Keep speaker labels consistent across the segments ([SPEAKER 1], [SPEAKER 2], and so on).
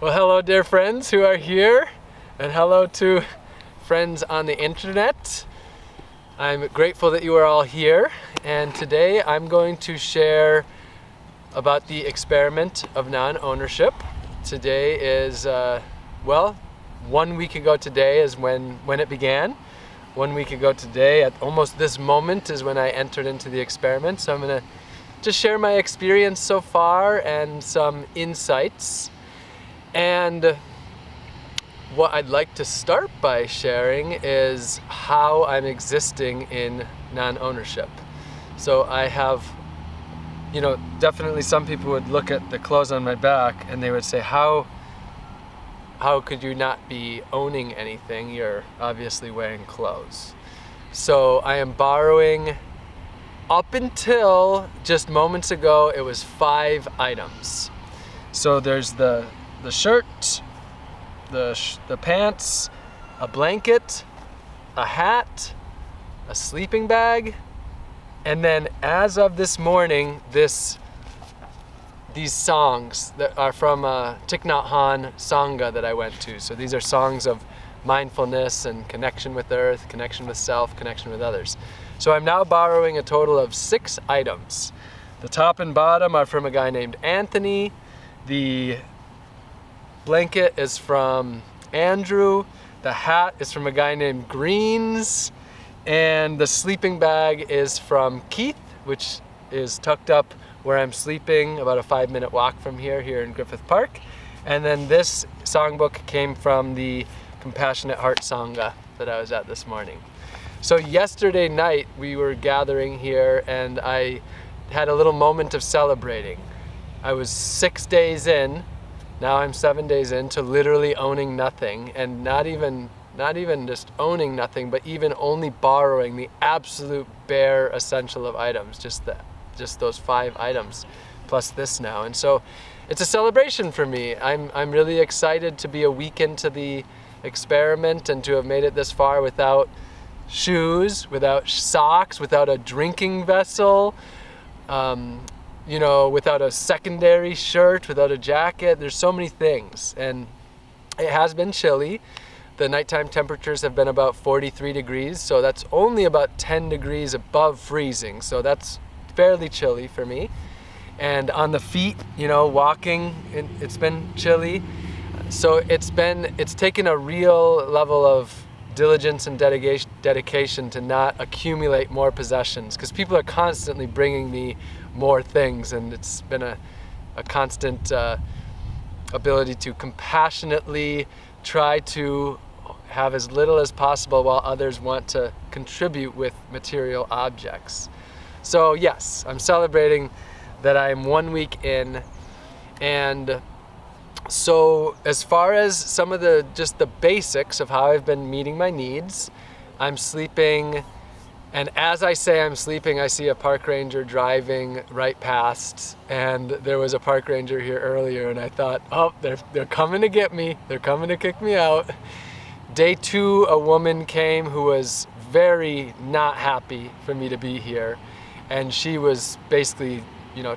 [SPEAKER 1] Well, hello dear friends who are here, and hello to friends on the internet. I'm grateful that you are all here, and today I'm going to share about the experiment of non-ownership. Today is, 1 week ago today is when it began. 1 week ago today, at almost this moment, is when I entered into the experiment. So I'm going to just share my experience so far and some insights. And what I'd like to start by sharing is how I'm existing in non-ownership. So I have, definitely some people would look at the clothes on my back and they would say, how could you not be owning anything? You're obviously wearing clothes. So I am borrowing, up until just moments ago, it was 5 items. So there's the shirt, the pants, a blanket, a hat, a sleeping bag, and then as of this morning, these songs that are from Thich Nhat Hanh Sangha that I went to. So these are songs of mindfulness and connection with earth, connection with self, connection with others. So I'm now borrowing a total of 6 items. The top and bottom are from a guy named Anthony. The blanket is from Andrew. The hat is from a guy named Greens. And the sleeping bag is from Keith, which is tucked up where I'm sleeping, about a 5-minute walk from here in Griffith Park. And then this songbook came from the Compassionate Heart Sangha that I was at this morning. So yesterday night we were gathering here and I had a little moment of celebrating. I was 6 days in, now I'm 7 days in, to literally owning nothing, and not even just owning nothing, but even only borrowing the absolute bare essential of items, just those 5 items, plus this now. And so it's a celebration for me. I'm really excited to be a week into the experiment and to have made it this far without shoes, without socks, without a drinking vessel, without a secondary shirt, without a jacket. There's so many things, and it has been chilly. The nighttime temperatures have been about 43 degrees, so that's only about 10 degrees above freezing, so that's fairly chilly for me. And on the feet, walking, it's been chilly. So it's taken a real level of diligence and dedication to not accumulate more possessions, because people are constantly bringing me more things, and it's been a constant ability to compassionately try to have as little as possible while others want to contribute with material objects. So yes, I'm celebrating that I'm 1 week in, and so as far as some of the basics of how I've been meeting my needs, I'm sleeping, and as I say I'm sleeping, I see a park ranger driving right past, and there was a park ranger here earlier, and I thought, oh, they're coming to get me, they're coming to kick me out. Day 2, a woman came who was very not happy for me to be here, and she was basically,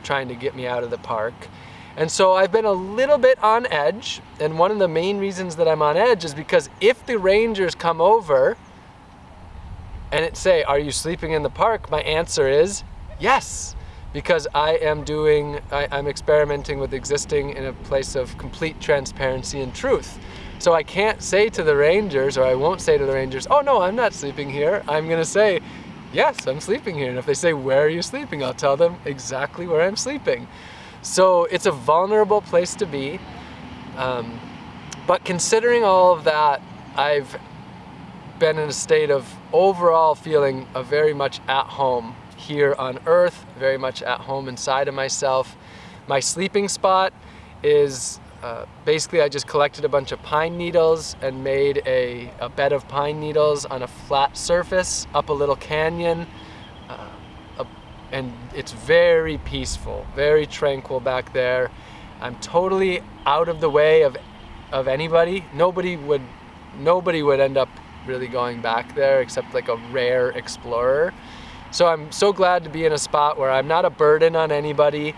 [SPEAKER 1] trying to get me out of the park. And so I've been a little bit on edge, and one of the main reasons that I'm on edge is because if the rangers come over and say, are you sleeping in the park? My answer is yes, because I'm experimenting with existing in a place of complete transparency and truth. So I can't say to the rangers, or I won't say to the rangers, oh no, I'm not sleeping here. I'm gonna say, yes, I'm sleeping here. And if they say, where are you sleeping? I'll tell them exactly where I'm sleeping. So it's a vulnerable place to be. But considering all of that, I've been in a state of overall feeling very much at home here on earth, very much at home inside of myself. My sleeping spot is basically I just collected a bunch of pine needles and made a bed of pine needles on a flat surface up a little canyon. And it's very peaceful, very tranquil back there. I'm totally out of the way of anybody. Nobody would end up really going back there except like a rare explorer. So I'm so glad to be in a spot where I'm not a burden on anybody.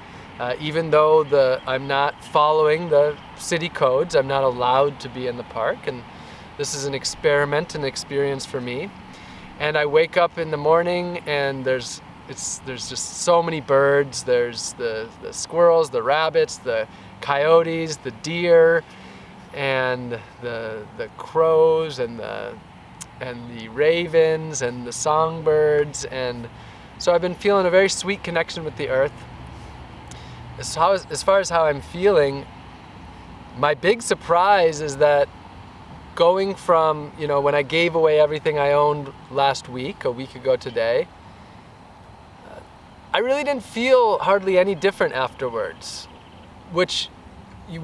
[SPEAKER 1] Even though I'm not following the city codes, I'm not allowed to be in the park, and this is an experiment, an experience for me. And I wake up in the morning and there's just so many birds. There's the squirrels, the rabbits, the coyotes, the deer, and the crows, and the ravens, and the songbirds. And so I've been feeling a very sweet connection with the earth. As far as how I'm feeling, my big surprise is that going from, when I gave away everything I owned last week, a week ago today, I really didn't feel hardly any different afterwards, which it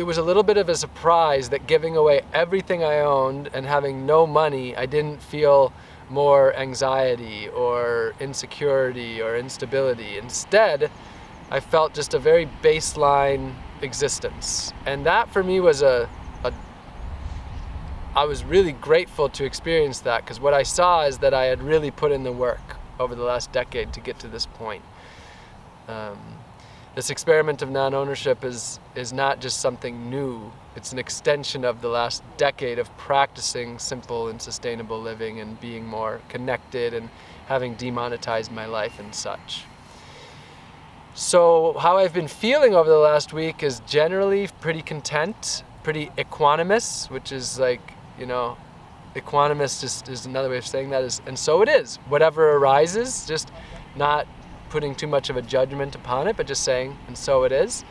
[SPEAKER 1] was a little bit of a surprise that giving away everything I owned and having no money, I didn't feel more anxiety or insecurity or instability. Instead, I felt just a very baseline existence. And that for me was I was really grateful to experience that, because what I saw is that I had really put in the work over the last decade to get to this point. This experiment of non-ownership is not just something new. It's an extension of the last decade of practicing simple and sustainable living and being more connected and having demonetized my life and such. So how I've been feeling over the last week is generally pretty content, pretty equanimous, which is like, equanimous is another way of saying that, and so it is. Whatever arises, just not putting too much of a judgment upon it, but just saying, and so it is.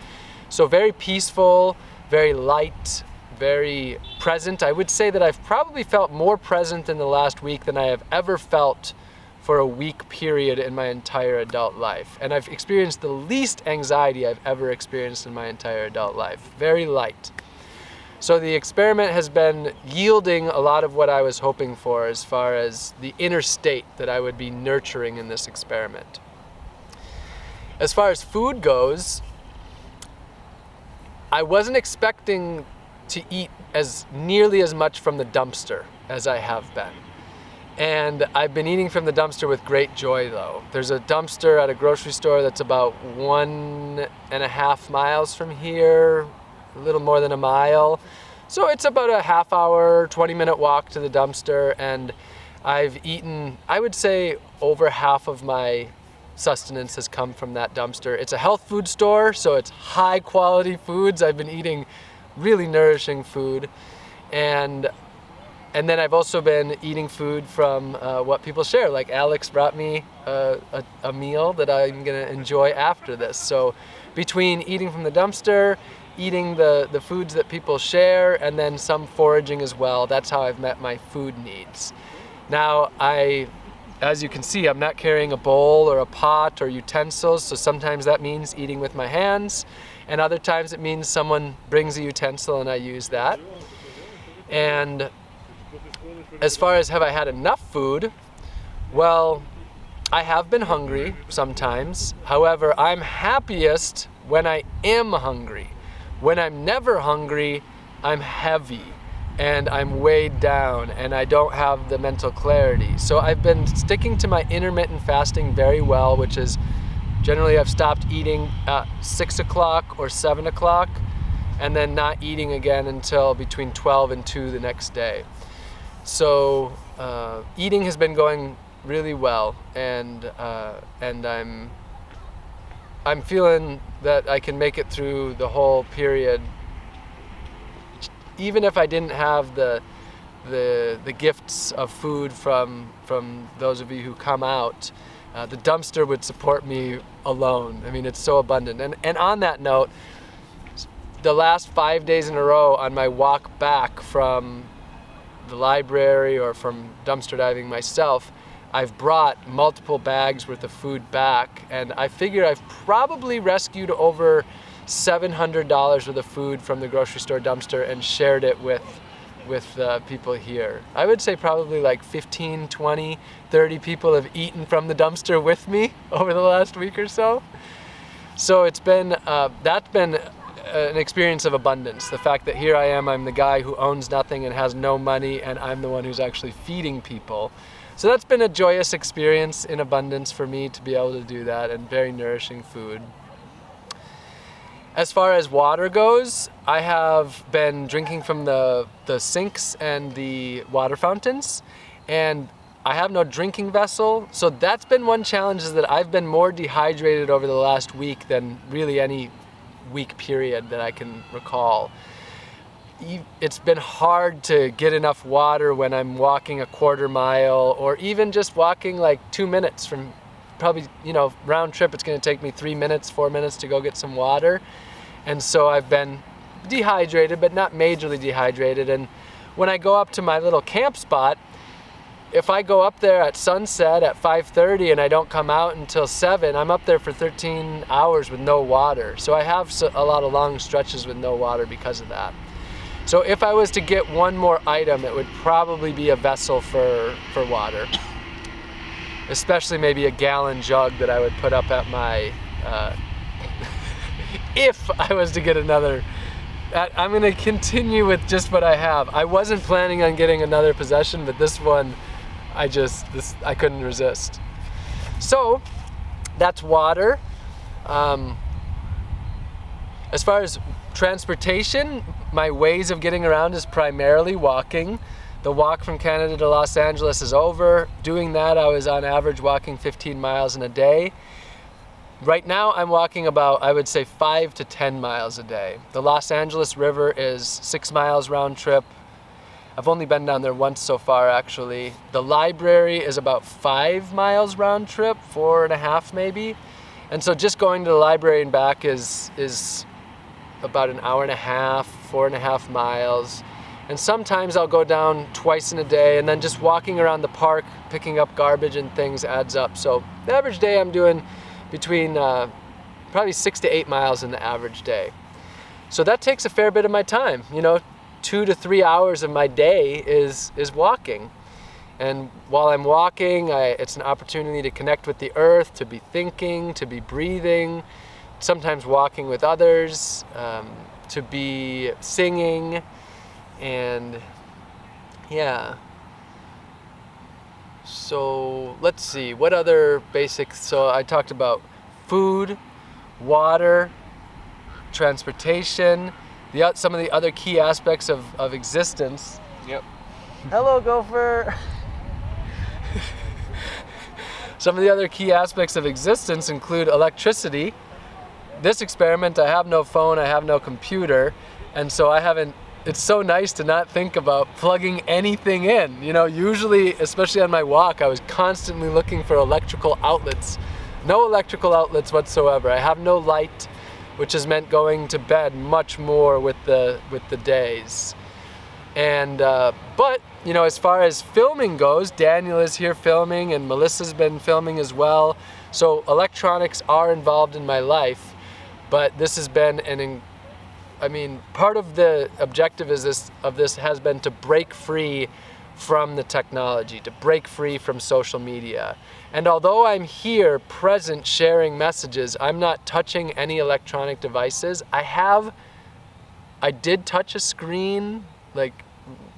[SPEAKER 1] So very peaceful, very light, very present. I would say that I've probably felt more present in the last week than I have ever felt for a week period in my entire adult life. And I've experienced the least anxiety I've ever experienced in my entire adult life. Very light. So the experiment has been yielding a lot of what I was hoping for as far as the inner state that I would be nurturing in this experiment. As far as food goes, I wasn't expecting to eat nearly as much from the dumpster as I have been. And I've been eating from the dumpster with great joy, though. There's a dumpster at a grocery store that's about 1.5 miles from here, a little more than a mile. So it's about a half hour, 20-minute walk to the dumpster, and I've eaten, I would say, over half of my sustenance has come from that dumpster. It's a health food store, so it's high quality foods. I've been eating really nourishing food, and then I've also been eating food from what people share. Like Alex brought me a meal that I'm gonna enjoy after this. So between eating from the dumpster, eating the foods that people share, and then some foraging as well, that's how I've met my food needs. Now, as you can see, I'm not carrying a bowl or a pot or utensils, so sometimes that means eating with my hands, and other times it means someone brings a utensil and I use that. And as far as have I had enough food, well, I have been hungry sometimes. However, I'm happiest when I am hungry. When I'm never hungry, I'm heavy and I'm weighed down and I don't have the mental clarity. So I've been sticking to my intermittent fasting very well, which is generally I've stopped eating at 6 o'clock or 7 o'clock and then not eating again until between 12 and 2 the next day. So eating has been going really well, and I'm feeling that I can make it through the whole period, even if I didn't have the gifts of food from those of you who come out. The dumpster would support me alone. I mean, it's so abundant. And on that note, the last 5 days in a row on my walk back from the library or from dumpster diving myself, I've brought multiple bags worth of food back, and I figure I've probably rescued over $700 worth of food from the grocery store dumpster and shared it with people here. I would say probably like 15, 20, 30 people have eaten from the dumpster with me over the last week or so. So it's been, that's been an experience of abundance. The fact that here I am, I'm the guy who owns nothing and has no money, and I'm the one who's actually feeding people. So that's been a joyous experience in abundance for me to be able to do that, and very nourishing food. As far as water goes, I have been drinking from the sinks and the water fountains, and I have no drinking vessel. So that's been one challenge, is that I've been more dehydrated over the last week than really any week period that I can recall. It's been hard to get enough water when I'm walking a quarter mile, or even just walking like 2 minutes from, probably, round trip, it's going to take me 3 minutes, 4 minutes to go get some water. And so I've been dehydrated, but not majorly dehydrated. And when I go up to my little camp spot, if I go up there at sunset at 5:30 and I don't come out until 7, I'm up there for 13 hours with no water. So I have a lot of long stretches with no water because of that. So if I was to get one more item, it would probably be a vessel for water. Especially maybe a gallon jug that I would put up at my, if I was to get another. I'm going to continue with just what I have. I wasn't planning on getting another possession, but this one, I couldn't resist. So that's water. As far as transportation, my ways of getting around is primarily walking. The walk from Canada to Los Angeles is over. Doing that, I was on average walking 15 miles in a day. Right now, I'm walking about, I would say, 5 to 10 miles a day. The Los Angeles River is 6 miles round trip. I've only been down there once so far, actually. The library is about 5 miles round trip, 4.5 maybe. And so just going to the library and back is about an hour and a half, 4.5 miles. And sometimes I'll go down twice in a day, and then just walking around the park, picking up garbage and things adds up. So the average day I'm doing between probably 6 to 8 miles in the average day. So that takes a fair bit of my time. 2 to 3 hours of my day is walking. And while I'm walking, it's an opportunity to connect with the earth, to be thinking, to be breathing, sometimes walking with others, to be singing, and yeah. So let's see, what other basics? So I talked about food, water, transportation, some of the other key aspects of existence.
[SPEAKER 2] Yep.
[SPEAKER 1] Hello, gopher. Some of the other key aspects of existence include electricity. This experiment, I have no phone, I have no computer, and so it's so nice to not think about plugging anything in. Usually, especially on my walk, I was constantly looking for electrical outlets. No electrical outlets whatsoever. I have no light, which has meant going to bed much more with the days. And but as far as filming goes, Daniel is here filming, and Melissa's been filming as well. So electronics are involved in my life, but this has been part of the objective of this has been to break free from the technology, to break free from social media. And although I'm here present sharing messages, I'm not touching any electronic devices. I did touch a screen like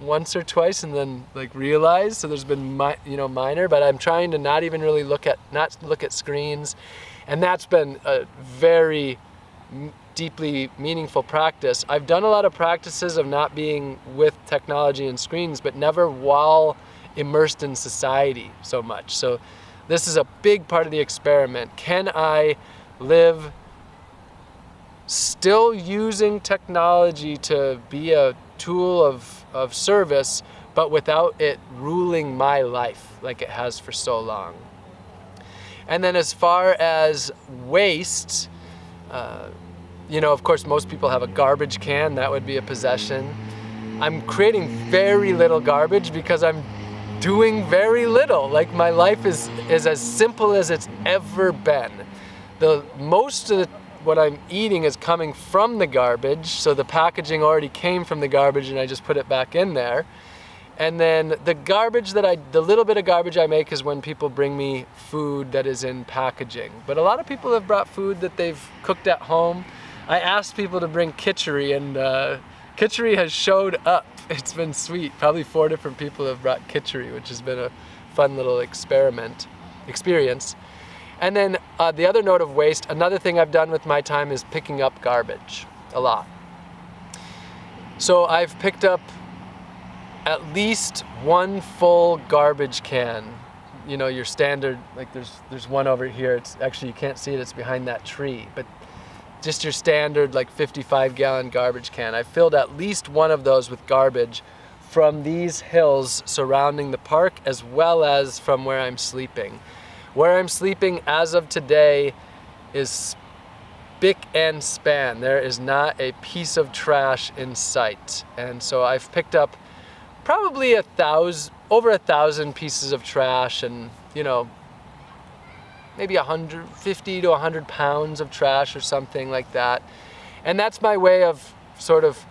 [SPEAKER 1] once or twice and then realized, so there's been minor, but I'm trying to not even really look at screens. And that's been a very deeply meaningful practice. I've done a lot of practices of not being with technology and screens, but never while immersed in society so much. So this is a big part of the experiment. Can I live still using technology to be a tool of service, but without it ruling my life like it has for so long? And then as far as waste, of course, most people have a garbage can. That would be a possession. I'm creating very little garbage because I'm doing very little. My life is as simple as it's ever been. Most of what I'm eating is coming from the garbage, so the packaging already came from the garbage and I just put it back in there. And then the little bit of garbage I make is when people bring me food that is in packaging. But a lot of people have brought food that they've cooked at home. I asked people to bring kitchery, and kitchery has showed up. It's been sweet. Probably 4 different people have brought kitchery, which has been a fun little experience. And then the other note of waste, another thing I've done with my time is picking up garbage a lot. So I've picked up at least one full garbage can. You know, your standard, like there's one over here. It's actually, you can't see it, it's behind that tree, but just your standard like 55-gallon garbage can. I filled at least one of those with garbage from these hills surrounding the park, as well as from where I'm sleeping. Where I'm sleeping as of today is spick and span. There is not a piece of trash in sight. And so I've picked up probably over 1,000 pieces of trash, and maybe 150 to 100 pounds of trash or something like that. And that's my way of sort of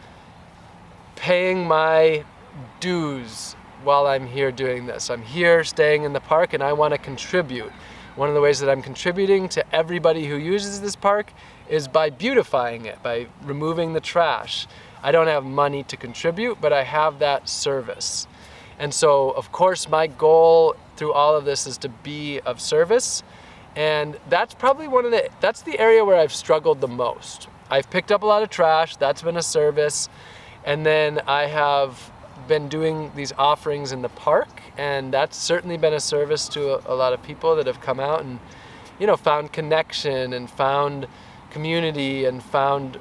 [SPEAKER 1] paying my dues while I'm here doing this. I'm here staying in the park and I want to contribute. One of the ways that I'm contributing to everybody who uses this park is by beautifying it, by removing the trash. I don't have money to contribute, but I have that service. And so, of course, my goal through all of this is to be of service. And that's probably that's the area where I've struggled the most. I've picked up a lot of trash, that's been a service. And then I have been doing these offerings in the park, and that's certainly been a service to a lot of people that have come out and, found connection and found community and found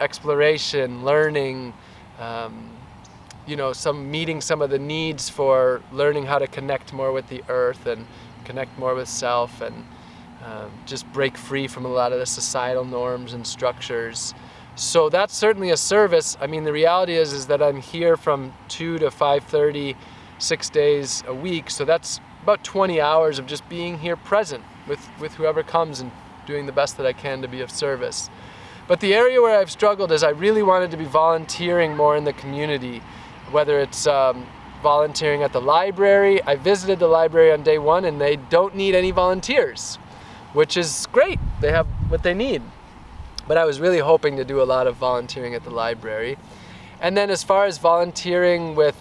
[SPEAKER 1] exploration, learning, meeting some of the needs for learning how to connect more with the earth and connect more with self, and just break free from a lot of the societal norms and structures. So that's certainly a service. I mean, the reality is that I'm here from 2 to 5:30, 6 days a week. So that's about 20 hours of just being here present with whoever comes and doing the best that I can to be of service. But the area where I've struggled is I really wanted to be volunteering more in the community, whether it's volunteering at the library. I visited the library on day one and they don't need any volunteers, which is great. They have what they need. But I was really hoping to do a lot of volunteering at the library. And then as far as volunteering with,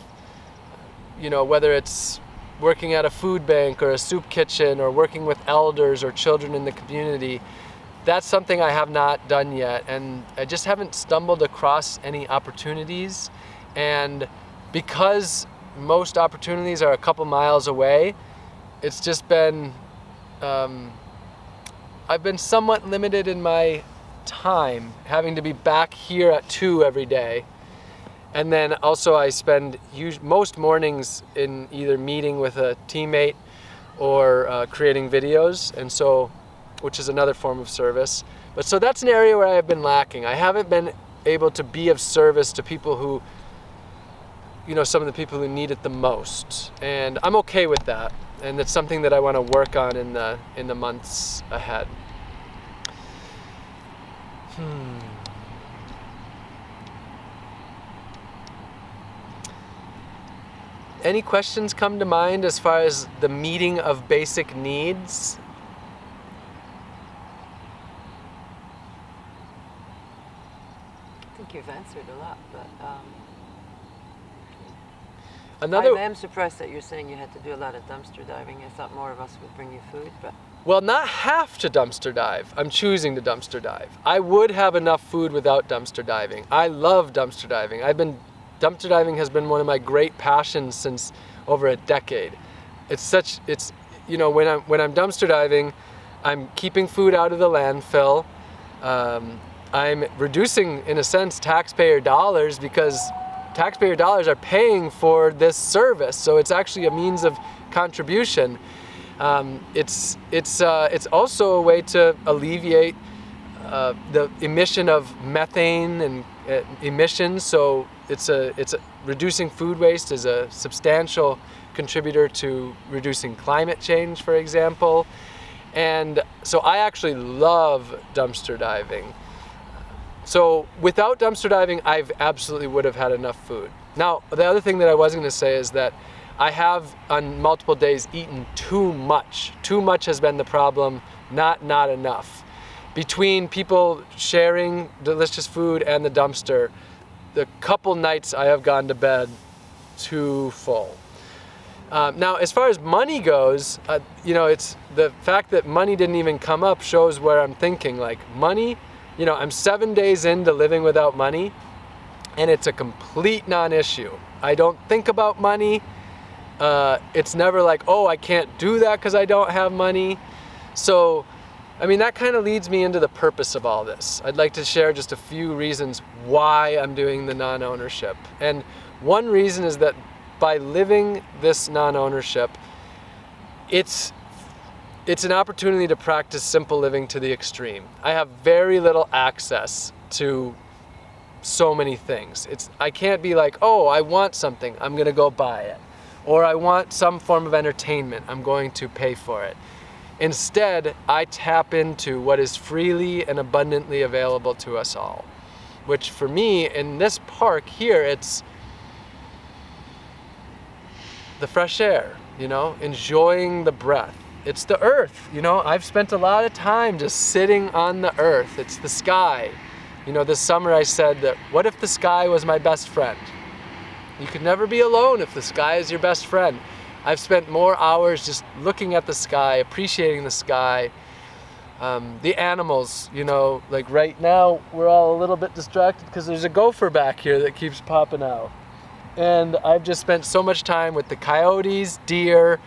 [SPEAKER 1] whether it's working at a food bank or a soup kitchen or working with elders or children in the community, that's something I have not done yet. And I just haven't stumbled across any opportunities. And because most opportunities are a couple miles away, it's just been, I've been somewhat limited in my time, having to be back here at 2 every day. And then also I spend most mornings in either meeting with a teammate or creating videos, and so, which is another form of service. But so that's an area where I've been lacking. I haven't been able to be of service to people who, some of the people who need it the most. And I'm okay with that. And it's something that I want to work on in the months ahead. Any questions come to mind as far as the meeting of basic needs?
[SPEAKER 2] I think you've answered a lot, but I am surprised that you're saying you had to do a lot of dumpster diving. I thought more of us would bring you food, but...
[SPEAKER 1] Well, not have to dumpster dive. I'm choosing to dumpster dive. I would have enough food without dumpster diving. I love dumpster diving. Dumpster diving has been one of my great passions since over a decade. When I'm dumpster diving, I'm keeping food out of the landfill. I'm reducing, in a sense, taxpayer dollars, because taxpayer dollars are paying for this service. So it's actually a means of contribution. It's also a way to alleviate the emission of methane and emissions. So it's reducing food waste is a substantial contributor to reducing climate change, for example. And so I actually love dumpster diving. So without dumpster diving, I absolutely would have had enough food. Now, the other thing that I was going to say is that I have on multiple days eaten too much. Too much has been the problem, not enough. Between people sharing delicious food and the dumpster, the couple nights I have gone to bed too full. Now, as far as money goes, it's the fact that money didn't even come up shows where I'm thinking. Like money, I'm 7 days into living without money, and it's a complete non-issue. I don't think about money. It's never like, oh, I can't do that because I don't have money. So, that kind of leads me into the purpose of all this. I'd like to share just a few reasons why I'm doing the non-ownership. And one reason is that by living this non-ownership, it's an opportunity to practice simple living to the extreme. I have very little access to so many things. I can't be like, oh, I want something, I'm gonna go buy it. Or I want some form of entertainment, I'm going to pay for it. Instead, I tap into what is freely and abundantly available to us all. Which for me, in this park here, it's the fresh air, enjoying the breath. It's the earth, I've spent a lot of time just sitting on the earth. It's the sky. This summer I said that, what if the sky was my best friend? You could never be alone if the sky is your best friend. I've spent more hours just looking at the sky, appreciating the sky. The animals, like right now we're all a little bit distracted because there's a gopher back here that keeps popping out. And I've just spent so much time with the coyotes, deer,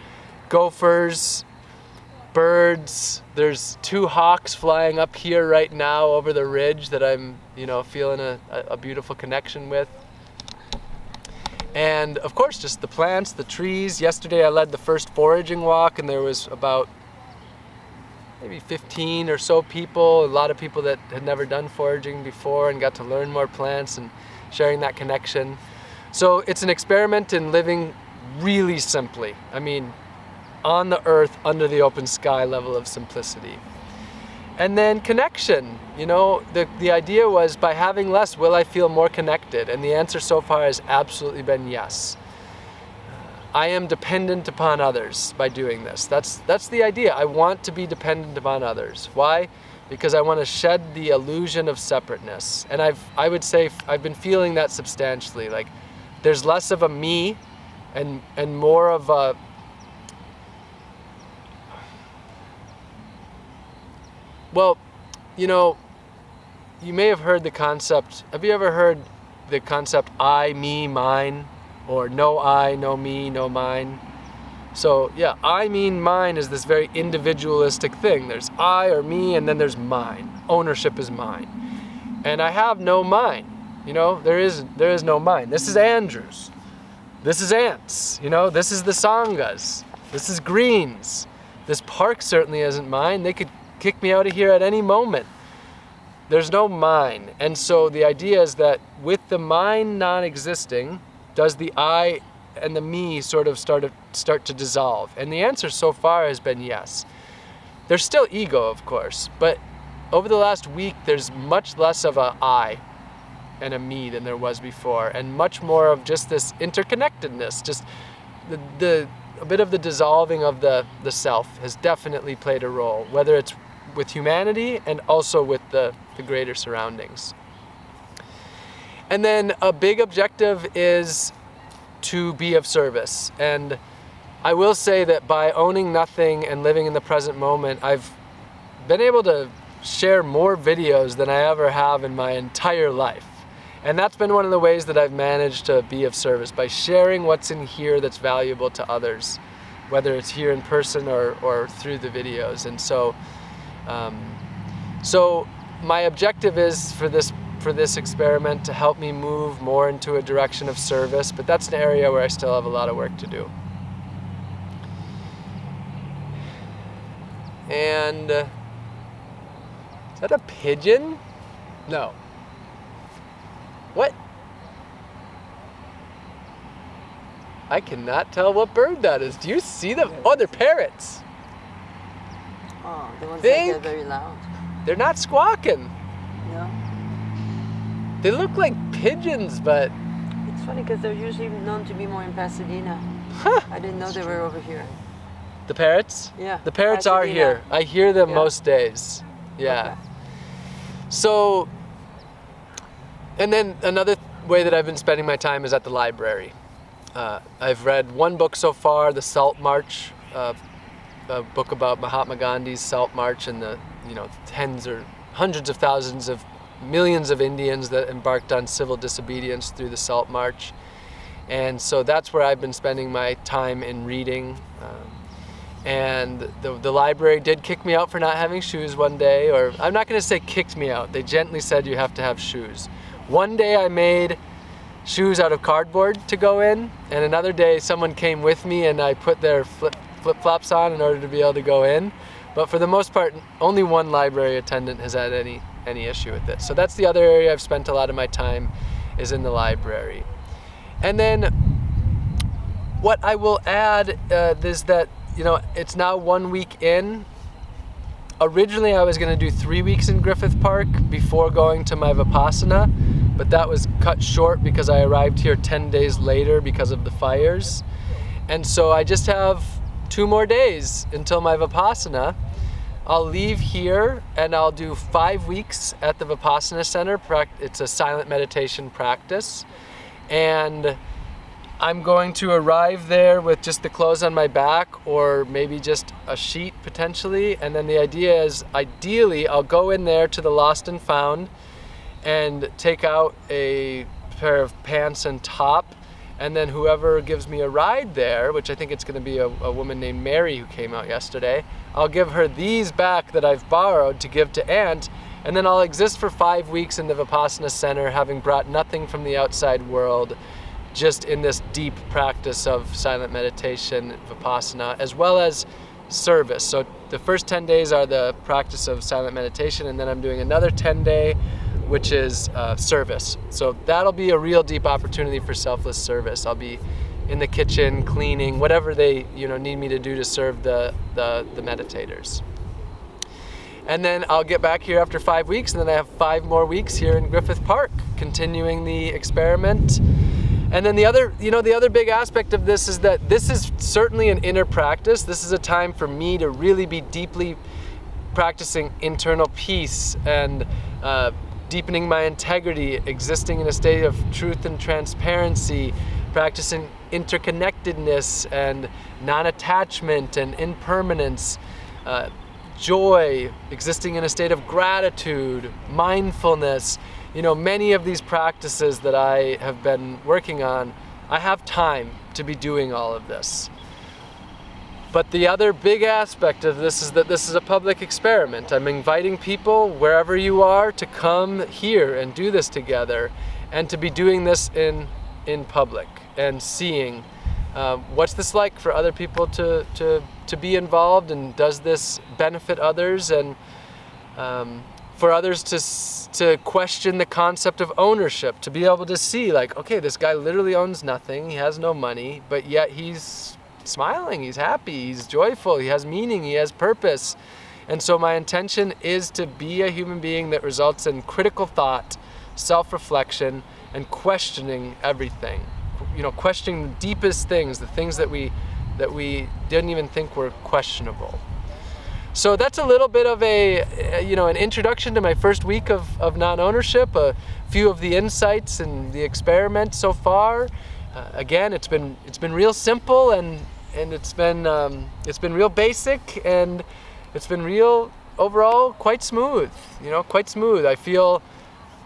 [SPEAKER 1] gophers, birds. There's 2 hawks flying up here right now over the ridge that I'm, feeling a beautiful connection with. And of course, just the plants, the trees. Yesterday I led the first foraging walk, and there was about maybe 15 or so people, a lot of people that had never done foraging before and got to learn more plants and sharing that connection. So it's an experiment in living really simply. On the earth, under the open sky level of simplicity. And then connection, the idea was, by having less, will I feel more connected? And the answer so far has absolutely been yes. I am dependent upon others by doing this. That's the idea. I want to be dependent upon others. Why? Because I want to shed the illusion of separateness. And I would say I've been feeling that substantially. Like there's less of a me and more of a you may have heard the concept. Have you ever heard the concept I, me, mine? Or no I, no me, no mine? So yeah, I, mean, mine is this very individualistic thing. There's I or me, and then there's mine. Ownership is mine. And I have no mine. There is no mine. This is Andrew's. This is Ant's. This is the Sanga's. This is Green's. This park certainly isn't mine. They could kick me out of here at any moment. There's no mine. And so the idea is that with the mine non-existing, does the I and the me sort of start to dissolve? And the answer so far has been yes. There's still ego, of course, but over the last week, there's much less of a I and a me than there was before, and much more of just this interconnectedness. Just a bit of the dissolving of the self has definitely played a role, whether it's with humanity and also with the greater surroundings. And then a big objective is to be of service. And I will say that by owning nothing and living in the present moment, I've been able to share more videos than I ever have in my entire life. And that's been one of the ways that I've managed to be of service, by sharing what's in here that's valuable to others, whether it's here in person or through the videos. And so my objective is for this experiment to help me move more into a direction of service, but that's an area where I still have a lot of work to do. And is that a pigeon? No. What? I cannot tell what bird that is. Do you see them? Oh, they're parrots.
[SPEAKER 2] Oh, the ones that get very loud.
[SPEAKER 1] They're not squawking.
[SPEAKER 2] No.
[SPEAKER 1] They look like pigeons, but...
[SPEAKER 2] It's funny because they're usually known to be more in Pasadena.
[SPEAKER 1] Huh.
[SPEAKER 2] I didn't know they were over here.
[SPEAKER 1] The parrots?
[SPEAKER 2] Yeah.
[SPEAKER 1] The parrots are here. I hear them most days. Yeah. Okay. So, and then another way that I've been spending my time is at the library. I've read one book so far, The Salt March, a book about Mahatma Gandhi's Salt March and the tens or hundreds of thousands of millions of Indians that embarked on civil disobedience through the Salt March. And so that's where I've been spending my time in reading. And the library did kick me out for not having shoes one day, or I'm not going to say kicked me out. They gently said you have to have shoes. One day I made shoes out of cardboard to go in, and another day someone came with me and I put their flip-flops on in order to be able to go in. But for the most part, only one library attendant has had any issue with it. So that's the other area I've spent a lot of my time, is in the library. And then what I will add is that, it's now 1 week in. Originally I was going to do 3 weeks in Griffith Park before going to my Vipassana, but that was cut short because I arrived here 10 days later because of the fires. And so I just have 2 more days until my Vipassana. I'll leave here and I'll do 5 weeks at the Vipassana Center. It's a silent meditation practice. And I'm going to arrive there with just the clothes on my back, or maybe just a sheet potentially. And then the idea is, ideally, I'll go in there to the Lost and Found and take out a pair of pants and top. And then whoever gives me a ride there, which I think it's going to be a woman named Mary who came out yesterday, I'll give her these back that I've borrowed to give to Aunt. And then I'll exist for 5 weeks in the Vipassana Center, having brought nothing from the outside world, just in this deep practice of silent meditation, Vipassana, as well as service. So the first 10 days are the practice of silent meditation, and then I'm doing another 10-day, which is service. So that'll be a real deep opportunity for selfless service. I'll be in the kitchen, cleaning, whatever they need me to do to serve the meditators. And then I'll get back here after 5 weeks, and then I have 5 more weeks here in Griffith Park, continuing the experiment. And then the other big aspect of this is that this is certainly an inner practice. This is a time for me to really be deeply practicing internal peace and deepening my integrity, existing in a state of truth and transparency, practicing interconnectedness and non-attachment and impermanence, joy, existing in a state of gratitude, mindfulness. Many of these practices that I have been working on, I have time to be doing all of this. But the other big aspect of this is that this is a public experiment. I'm inviting people, wherever you are, to come here and do this together, and to be doing this in public and seeing what's this like for other people to be involved, and does this benefit others, and for others to question the concept of ownership, to be able to see, like, okay, this guy literally owns nothing, he has no money, but yet he's smiling, he's happy, he's joyful, he has meaning, he has purpose. And so my intention is to be a human being that results in critical thought, self-reflection, and questioning everything. Questioning the deepest things, the things that we didn't even think were questionable. So that's a little bit of an introduction to my first week of non-ownership, a few of the insights and the experiment so far. Again, it's been real simple, and it's been real basic, and it's been real overall quite smooth. Quite smooth. I feel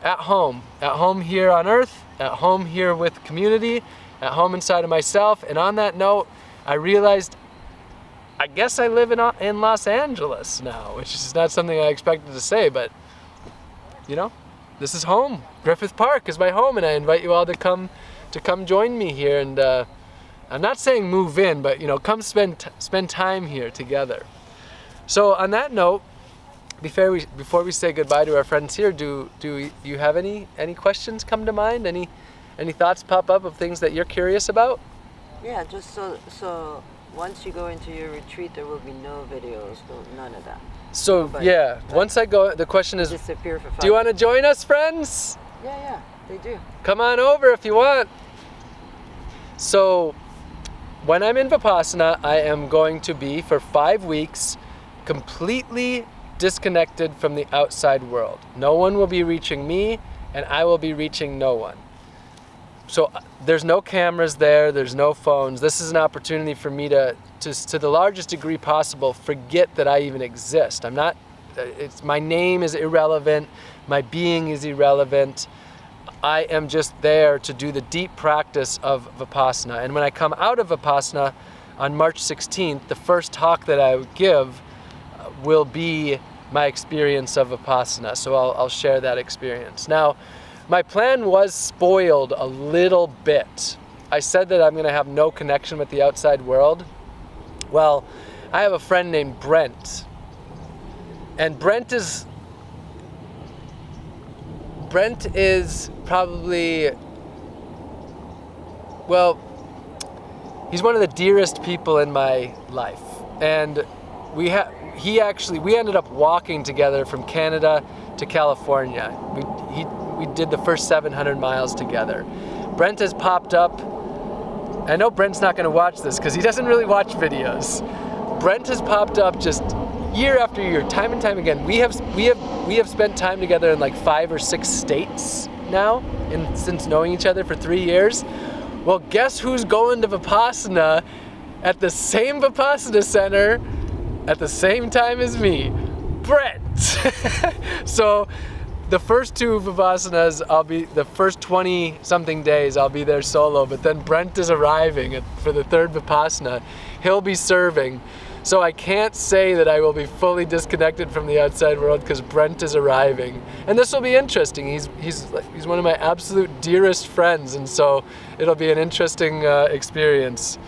[SPEAKER 1] at home here on Earth, at home here with community, at home inside of myself. And on that note, I realized, I guess I live in Los Angeles now, which is not something I expected to say, but this is home. Griffith Park is my home, and I invite you all to come join me here. And I'm not saying move in, but come spend time here together. So on that note, before we say goodbye to our friends here, do you have any questions come to mind? Any thoughts pop up of things that you're curious about?
[SPEAKER 2] Yeah, just so once you go into your retreat, there will be no videos, none of that.
[SPEAKER 1] So yeah, once I go, the question is,
[SPEAKER 2] disappear for 5
[SPEAKER 1] do you want to join us, friends?
[SPEAKER 2] Yeah, they do.
[SPEAKER 1] Come on over if you want. So when I'm in Vipassana, I am going to be, for 5 weeks, completely disconnected from the outside world. No one will be reaching me, and I will be reaching no one. So there's no cameras there, there's no phones. This is an opportunity for me to the largest degree possible, forget that I even exist. I'm not, my name is irrelevant, my being is irrelevant. I am just there to do the deep practice of Vipassana. And when I come out of Vipassana on March 16th, the first talk that I would give will be my experience of Vipassana. So I'll share that experience. Now, my plan was spoiled a little bit. I said that I'm going to have no connection with the outside world. Well, I have a friend named Brent. And Brent is probably, well, he's one of the dearest people in my life. And we ended up walking together from Canada to California. We did the first 700 miles together. Brent has popped up. I know Brent's not going to watch this because he doesn't really watch videos. Brent has popped up just year after year, time and time again. We have spent time together in like 5 or 6 states now, since knowing each other for 3 years. Well, guess who's going to Vipassana at the same Vipassana center at the same time as me? Brent. So the first 2 Vipassanas, the first 20 something days, I'll be there solo, but then Brent is arriving for the 3rd Vipassana. He'll be serving. So I can't say that I will be fully disconnected from the outside world because Brent is arriving. And this will be interesting. He's one of my absolute dearest friends, and so it'll be an interesting experience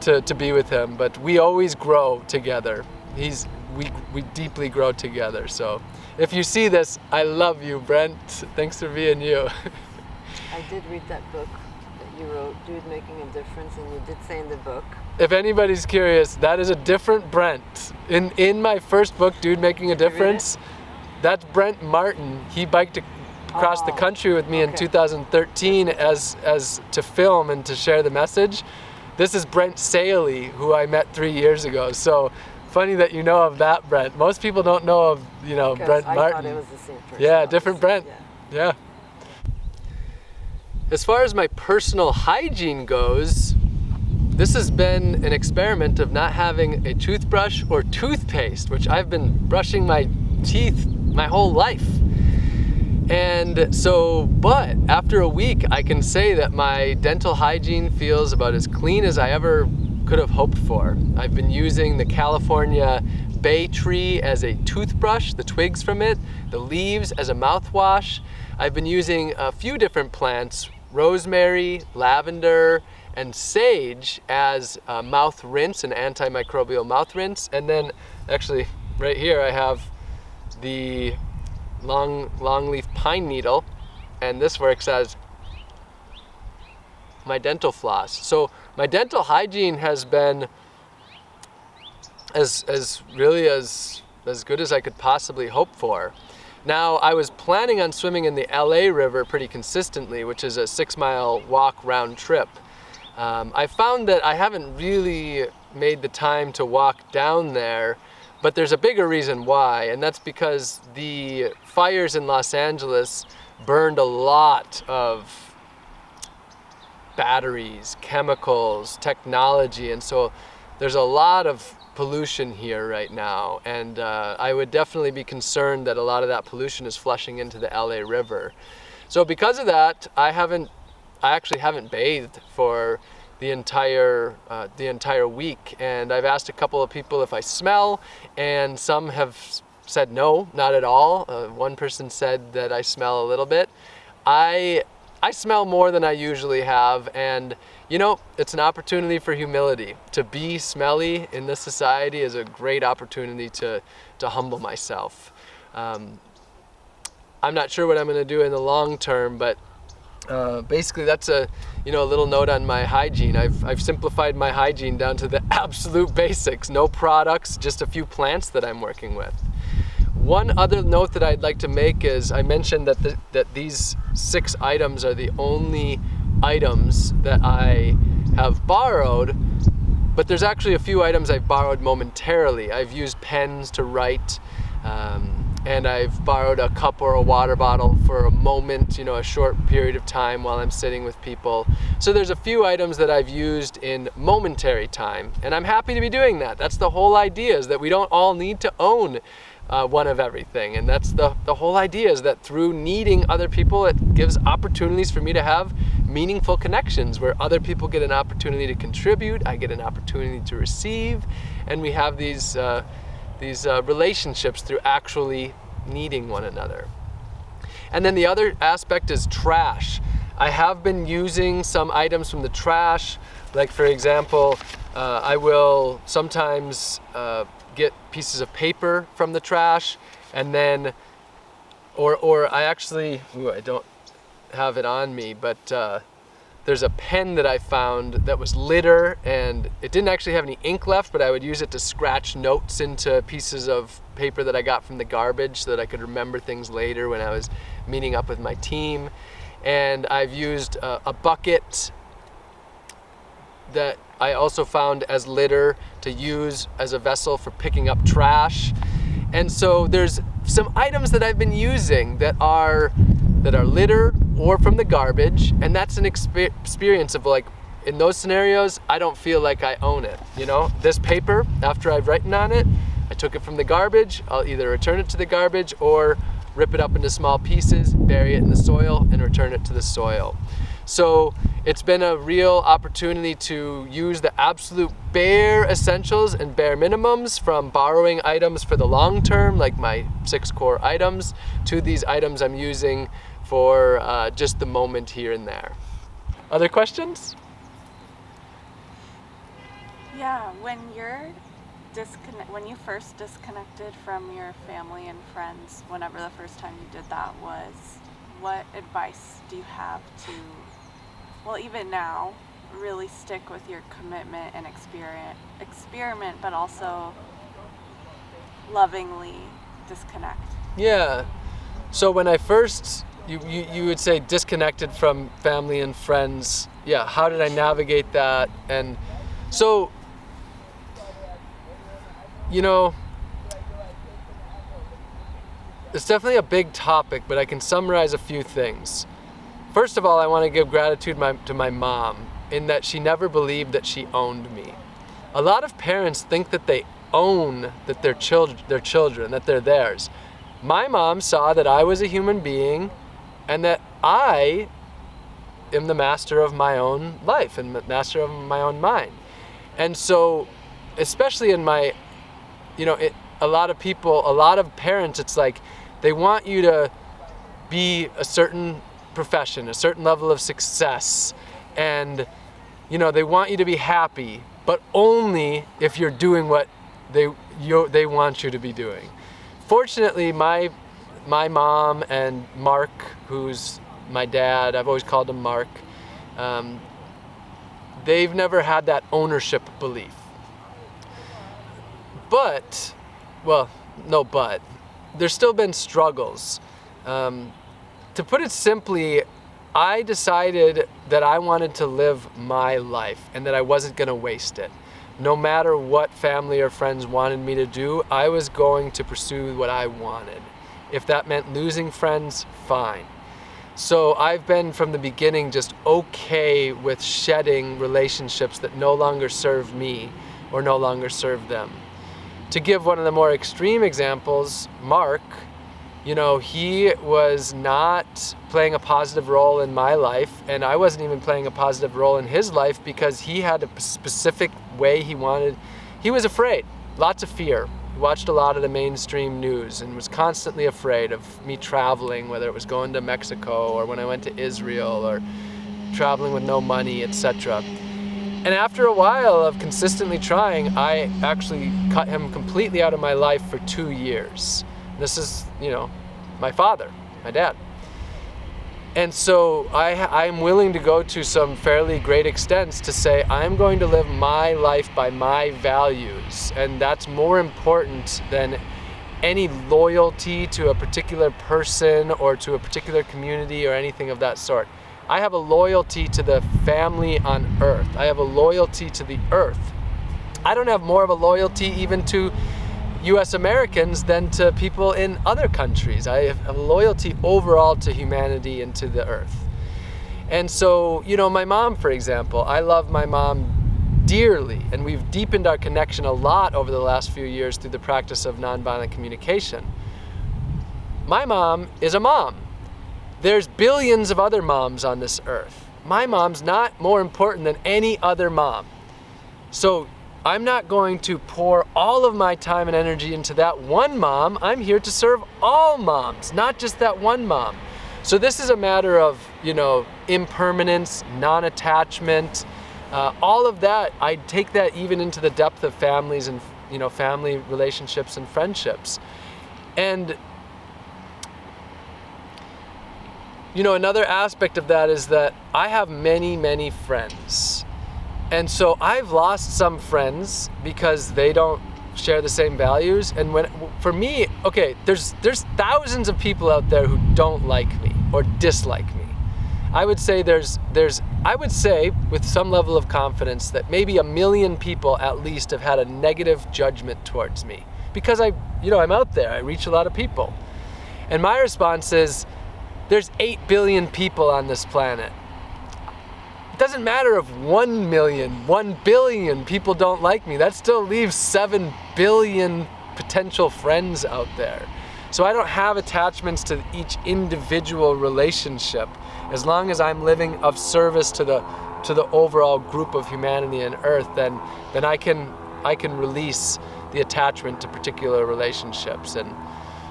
[SPEAKER 1] to be with him. But we always grow together. We deeply grow together. So if you see this, I love you, Brent. Thanks for being you.
[SPEAKER 2] I did read that book that you wrote, Dude Making a Difference, and you did say in the book.
[SPEAKER 1] If anybody's curious, that is a different Brent. In my first book, Dude Making a Difference, that's Brent Martin. He biked across the country with me in 2013 as to film and to share the message. This is Brent Saley, who I met 3 years ago. So funny that you know of that Brent. Most people don't know of, Brent Martin.
[SPEAKER 2] I thought it was the same person.
[SPEAKER 1] Yeah, different Brent. Yeah. As far as my personal hygiene goes, this has been an experiment of not having a toothbrush or toothpaste, which I've been brushing my teeth my whole life. And so, but after a week, I can say that my dental hygiene feels about as clean as I ever could have hoped for. I've been using the California bay tree as a toothbrush, the twigs from it, the leaves as a mouthwash. I've been using a few different plants, rosemary, lavender, and sage as a mouth rinse, an antimicrobial mouth rinse. And then actually right here I have the longleaf pine needle, and this works as my dental floss. So my dental hygiene has been as good as I could possibly hope for. Now, I was planning on swimming in the LA River pretty consistently, which is a 6-mile walk round trip. I found that I haven't really made the time to walk down there, but there's a bigger reason why, and that's because the fires in Los Angeles burned a lot of batteries, chemicals, technology, and so there's a lot of pollution here right now, and I would definitely be concerned that a lot of that pollution is flushing into the LA River. So because of that, I actually haven't bathed for the entire week, and I've asked a couple of people if I smell, and some have said no, not at all. One person said that I smell a little bit. I smell more than I usually have, and it's an opportunity for humility. To be smelly in this society is a great opportunity to humble myself. I'm not sure what I'm going to do in the long term, but basically that's a little note on my hygiene. I've simplified my hygiene down to the absolute basics. No products, just a few plants that I'm working with. One other note that I'd like to make is I mentioned that these 6 items are the only items that I have borrowed, but there's actually a few items I've borrowed momentarily. I've used pens to write. and I've borrowed a cup or a water bottle for a moment, a short period of time while I'm sitting with people. So there's a few items that I've used in momentary time, and I'm happy to be doing that. That's the whole idea, is that we don't all need to own one of everything. And that's the whole idea, is that through needing other people, it gives opportunities for me to have meaningful connections where other people get an opportunity to contribute, I get an opportunity to receive, and we have these relationships through actually needing one another. And then the other aspect is trash. I have been using some items from the trash, like for example, I will sometimes get pieces of paper from the trash, and then, or I actually, I don't have it on me, but there's a pen that I found that was litter, and it didn't actually have any ink left, but I would use it to scratch notes into pieces of paper that I got from the garbage so that I could remember things later when I was meeting up with my team. And I've used a bucket that I also found as litter to use as a vessel for picking up trash. And so there's some items that I've been using that are litter or from the garbage, and that's an experience of, like, in those scenarios, I don't feel like I own it. This paper, after I've written on it, I took it from the garbage. I'll either return it to the garbage or rip it up into small pieces, bury it in the soil, and return it to the soil. So it's been a real opportunity to use the absolute bare essentials and bare minimums, from borrowing items for the long term, like my 6 core items, to these items I'm using for just the moment here and there. Other questions?
[SPEAKER 3] Yeah, when you first disconnected from your family and friends, whenever the first time you did that was, what advice do you have to, well, even now, really stick with your commitment and experiment, but also lovingly disconnect? Yeah.
[SPEAKER 1] So when I first, you would say disconnected from family and friends. Yeah, how did I navigate that? And so, it's definitely a big topic, but I can summarize a few things. First of all, I want to give gratitude to my mom, in that she never believed that she owned me. A lot of parents think that they own that their children, that they're theirs. My mom saw that I was a human being and that I am the master of my own life and the master of my own mind. And so, especially in my, a lot of parents, it's like they want you to be a certain profession, a certain level of success, and they want you to be happy, but only if you're doing what they want you to be doing. Fortunately, my mom and Mark, who's my dad, I've always called him Mark, they've never had that ownership belief. But there's still been struggles. To put it simply, I decided that I wanted to live my life and that I wasn't going to waste it. No matter what family or friends wanted me to do, I was going to pursue what I wanted. If that meant losing friends, fine. So I've been from the beginning just okay with shedding relationships that no longer serve me or no longer serve them. To give one of the more extreme examples, Mark, he was not playing a positive role in my life, and I wasn't even playing a positive role in his life because he had a specific way he wanted. He was afraid, lots of fear. He watched a lot of the mainstream news and was constantly afraid of me traveling, whether it was going to Mexico or when I went to Israel or traveling with no money, etc. And after a while of consistently trying, I actually cut him completely out of my life for 2 years. This is, my father, my dad. And so I'm willing to go to some fairly great extents to say, I'm going to live my life by my values. And that's more important than any loyalty to a particular person or to a particular community or anything of that sort. I have a loyalty to the family on earth. I have a loyalty to the earth. I don't have more of a loyalty even to US Americans than to people in other countries. I have a loyalty overall to humanity and to the earth. And so, my mom, for example, I love my mom dearly, and we've deepened our connection a lot over the last few years through the practice of nonviolent communication. My mom is a mom. There's billions of other moms on this earth. My mom's not more important than any other mom. So I'm not going to pour all of my time and energy into that one mom. I'm here to serve all moms, not just that one mom. So this is a matter of, impermanence, non-attachment, all of that. I take that even into the depth of families and, family relationships and friendships. And, another aspect of that is that I have many, many friends. And so I've lost some friends because they don't share the same values. And for me, okay, there's thousands of people out there who don't like me or dislike me. I would say I would say with some level of confidence that maybe 1 million people at least have had a negative judgment towards me because I'm out there, I reach a lot of people. And my response is, there's 8 billion people on this planet. It doesn't matter if 1 million, 1 billion people don't like me. That still leaves 7 billion potential friends out there. So I don't have attachments to each individual relationship. As long as I'm living of service to the overall group of humanity and earth, then I can release the attachment to particular relationships. And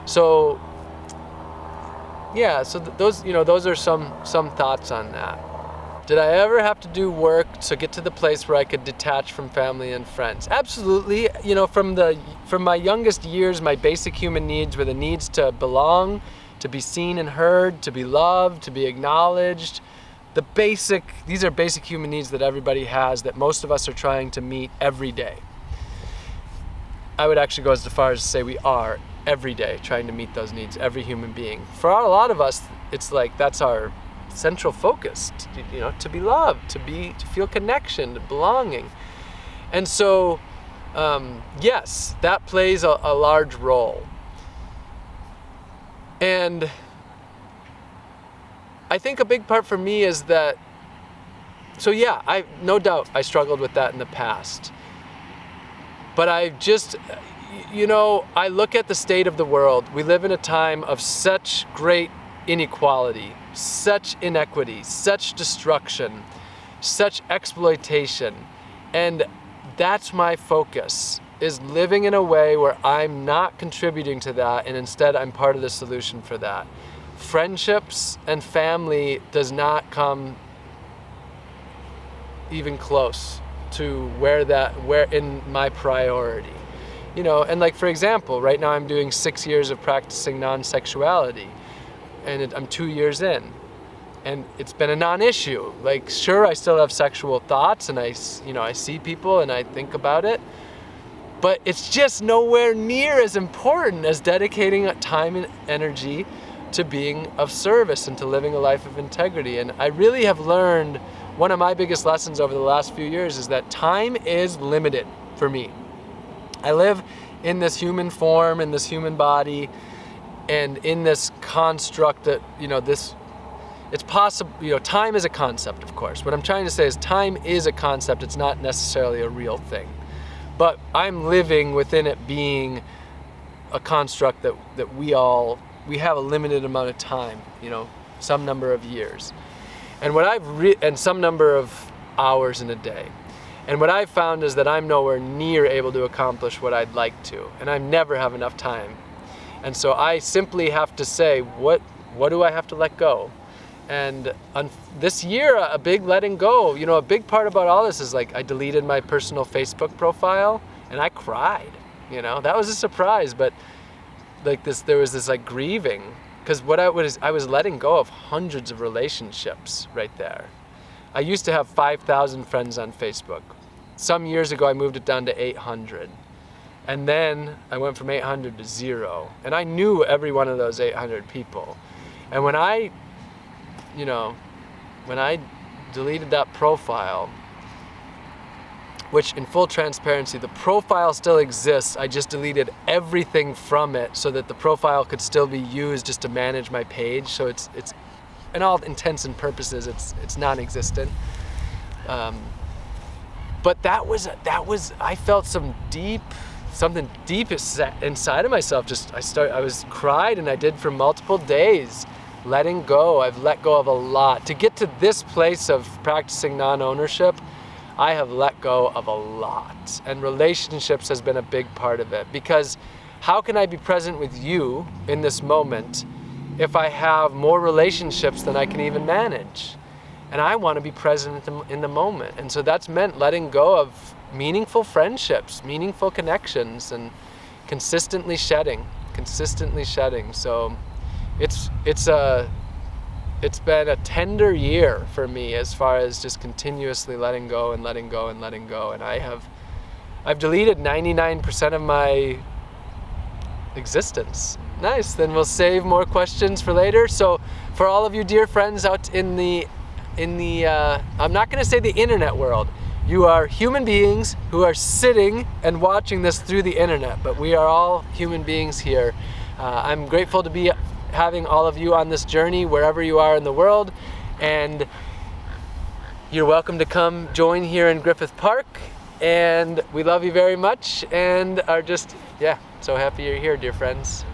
[SPEAKER 1] so yeah, so those are some thoughts on that. Did I ever have to do work to get to the place where I could detach from family and friends? Absolutely. From my youngest years, my basic human needs were the needs to belong, to be seen and heard, to be loved, to be acknowledged. These are basic human needs that everybody has, that most of us are trying to meet every day. I would actually go as far as to say we are every day trying to meet those needs, every human being. For a lot of us, it's like that's our central focus, to be loved, to feel connection, belonging. And so, yes, that plays a large role. And I think a big part for me is that, so yeah, no doubt I struggled with that in the past. But I just, I look at the state of the world. We live in a time of such great inequality, such inequity, such destruction, such exploitation. And that's my focus, is living in a way where I'm not contributing to that, and instead I'm part of the solution for that. Friendships and family does not come even close to where in my priority. And like, for example, right now I'm doing 6 years of practicing non-sexuality, and I'm 2 years in, and it's been a non-issue. Like, sure, I still have sexual thoughts, and I see people and I think about it, but it's just nowhere near as important as dedicating time and energy to being of service and to living a life of integrity. And I really have learned, one of my biggest lessons over the last few years is that time is limited for me. I live in this human form, in this human body, and in this construct that, it's possible, time is a concept, of course. What I'm trying to say is time is a concept, it's not necessarily a real thing. But I'm living within it being a construct that we have a limited amount of time, some number of years. And and some number of hours in a day. And what I've found is that I'm nowhere near able to accomplish what I'd like to, and I never have enough time. And so I simply have to say, what do I have to let go? And this year, a big letting go, a big part about all this is like I deleted my personal Facebook profile and I cried, that was a surprise, but like there was this like grieving, because I was letting go of hundreds of relationships right there. I used to have 5,000 friends on Facebook. Some years ago, I moved it down to 800. And then I went from 800 to 0. And I knew every one of those 800 people. And when I deleted that profile, which in full transparency, the profile still exists. I just deleted everything from it so that the profile could still be used just to manage my page. So it's in all intents and purposes, it's non-existent. But that was I felt something deep inside of myself. I was cried, and I did for multiple days, letting go. I've let go of a lot to get to this place of practicing non-ownership. I have let go of a lot, and relationships has been a big part of it, because how can I be present with you in this moment if I have more relationships than I can even manage? And I want to be present in the moment. And so that's meant letting go of meaningful friendships, meaningful connections, and consistently shedding. So it's been a tender year for me as far as just continuously letting go. And I've deleted 99% of my existence. Nice, then we'll save more questions for later. So for all of you dear friends out in the I'm not going to say the internet world. You are human beings who are sitting and watching this through the internet, but we are all human beings here. I'm grateful to be having all of you on this journey wherever you are in the world, and you're welcome to come join here in Griffith Park, and we love you very much and are just, so happy you're here, dear friends.